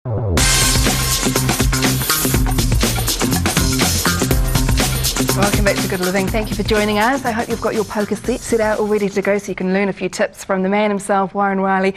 Welcome back to Good Living. Thank you for joining us. I hope you've got your poker set out all ready to go so you can learn a few tips from the man himself, Warren Wyllie.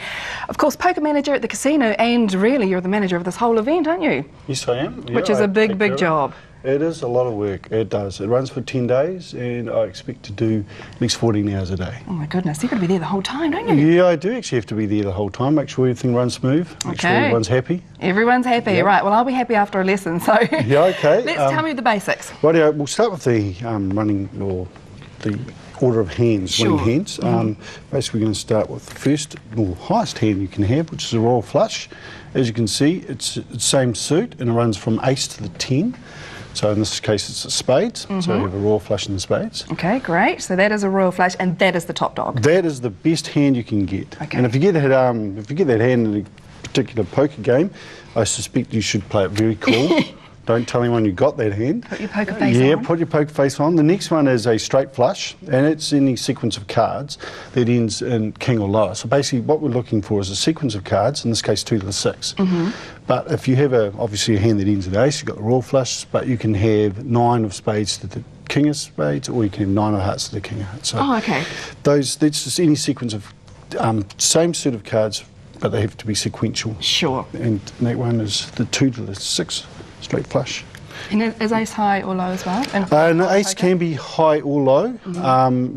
Of course, poker manager at the casino, and really you're the manager of this whole event, aren't you? Yes, I am. Which is a big job. It is a lot of work, it does. It runs for 10 days and I expect to do at least 14 hours a day. Oh my goodness, you've got to be there the whole time, don't you? Yeah, I do actually have to be there the whole time, make sure everything runs smooth, make sure everyone's happy. Everyone's happy, yep. Right. Well, I'll be happy after a lesson, so yeah, okay. Let's tell me the basics. Rightio, we'll start with the running or the order of hands, winning hands. Basically, we're going to start with the first or highest hand you can have, which is a royal flush. As you can see, it's the same suit and it runs from ace to the 10. So in this case, it's a spades. So you have a royal flush in the spades. Okay, great. So that is a royal flush, and that is the top dog. That is the best hand you can get. Okay. And if you get that hand in a particular poker game, I suspect you should play it very cool. Don't tell anyone you got that hand. Put your poker face on. Yeah, put your poker face on. The next one is a straight flush, and it's any sequence of cards that ends in king or lower. So basically what we're looking for is a sequence of cards, in this case 2 to the 6. But if you have obviously a hand that ends in ace, you've got the royal flush, but you can have 9 of spades to the king of spades, or you can have 9 of hearts to the king of hearts. So that's just any sequence of same set of cards, but they have to be sequential. Sure. And that one is the 2 to the 6. Straight flush. And is ace high or low as well? And ace can be high or low.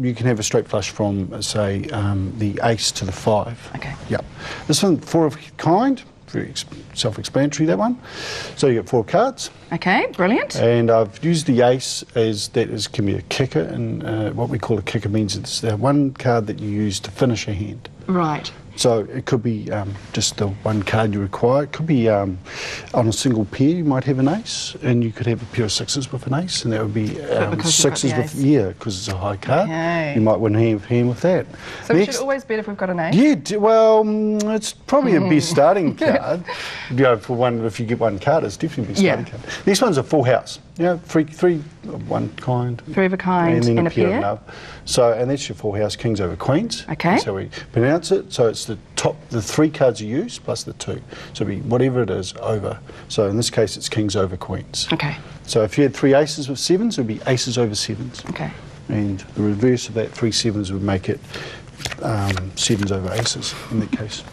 You can have a straight flush from, say, the ace to the 5. Okay. Yep. This one, 4 of kind, very self-explanatory, that one. So you get 4 cards. Okay, brilliant. And I've used the ace as can be a kicker, and what we call a kicker means it's the one card that you use to finish a hand. Right. So it could be just the one card you require. It could be on a single pair you might have an ace, and you could have a pair of 6s with an ace, and that would be 6s with, because it's a high card. Okay. You might win hand with that. So we should always bet if we've got an ace? Yeah, well, it's probably a best starting card. You know, for one, if you get one card, it's definitely a best starting card. Next one's a full house. Yeah, three of one kind. 3 of a kind and then a pair. Another. So, and that's your full house, kings over queens. Okay. That's how we pronounce it. So it's the 3 cards you use plus the 2. So it'd be whatever it is over. So in this case, it's kings over queens. Okay. So if you had 3 aces with 7s, it would be aces over 7s. Okay. And the reverse of that, 3 7s would make it 7s over aces in that case.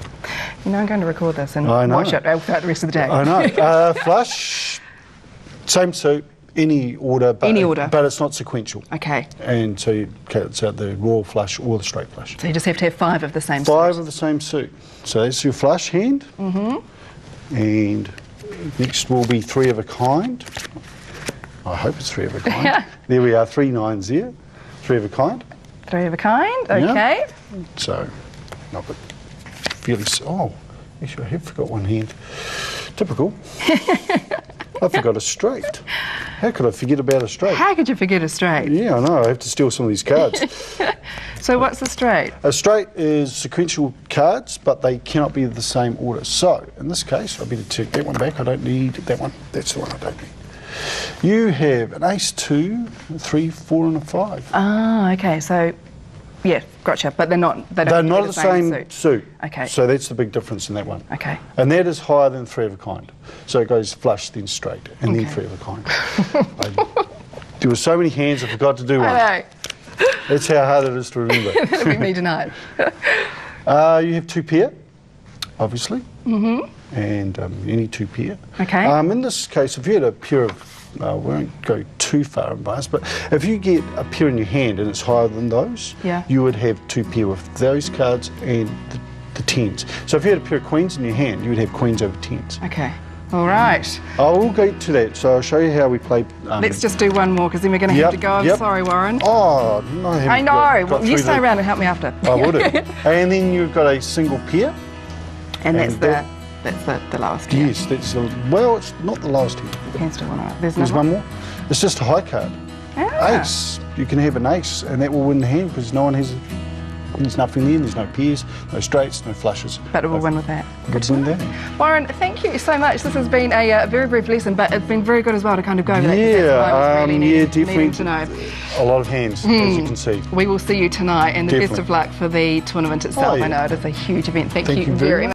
You know, I'm going to record this and watch it throughout the rest of the day. I know. Flush, same suit. Any order, but it's not sequential. Okay. And so it's out the royal flush or the straight flush. So you just have to have 5 of the same suit. 5 of the same suit. So that's your flush hand. And next will be 3 of a kind. I hope it's 3 of a kind. There we are, 3 9s there. 3 of a kind. 3 of a kind, okay. Yeah. So, not but fairly. Oh, actually I have forgot one hand. Typical. I forgot a straight. How could I forget about a straight? How could you forget a straight? Yeah, I know. I have to steal some of these cards. So what's the straight? A straight is sequential cards, but they cannot be the same order. So, in this case, I better take that one back. I don't need that one. That's the one I don't need. You have an ace, 2, 3, 4 and a 5. Ah, okay. So, yeah, gotcha. But they're not the same suit. Okay. So that's the big difference in that one. Okay. And that is higher than 3 of a kind. So it goes flush, then straight, and then 3 of a kind. There were so many hands I forgot to do one. I know. That's how hard it is to remember. That'll be me tonight. You have 2 pair, obviously. And any 2 pair. Okay. In this case, if you had a pair of we won't go too far in bias, but if you get a pair in your hand and it's higher than those, you would have 2 pair with those cards and the 10s. So if you had a pair of queens in your hand, you would have queens over 10s. Okay. All right. I will go to that, so I'll show you how we play. Let's just do one more, because then we're going to have to go. I'm sorry, Warren. Oh, no. I know. Well, you stay around and help me after. I would have. And then you've got a single pair. And that's the last tier. Yes, well, it's not the last tier. You can still want to. There's one more. It's just a high card. Ace. You can have an ace, and that will win the hand because no one has. There's nothing there. There's no pairs, no straights, no flushes. But it will win with that. Good win that. Warren, thank you so much. This has been a very brief lesson, but it's been very good as well to kind of go over that. Yeah, really definitely. To know. A lot of hands, as you can see. We will see you tonight, and the best of luck for the tournament itself. I know it is a huge event. Thank you very much.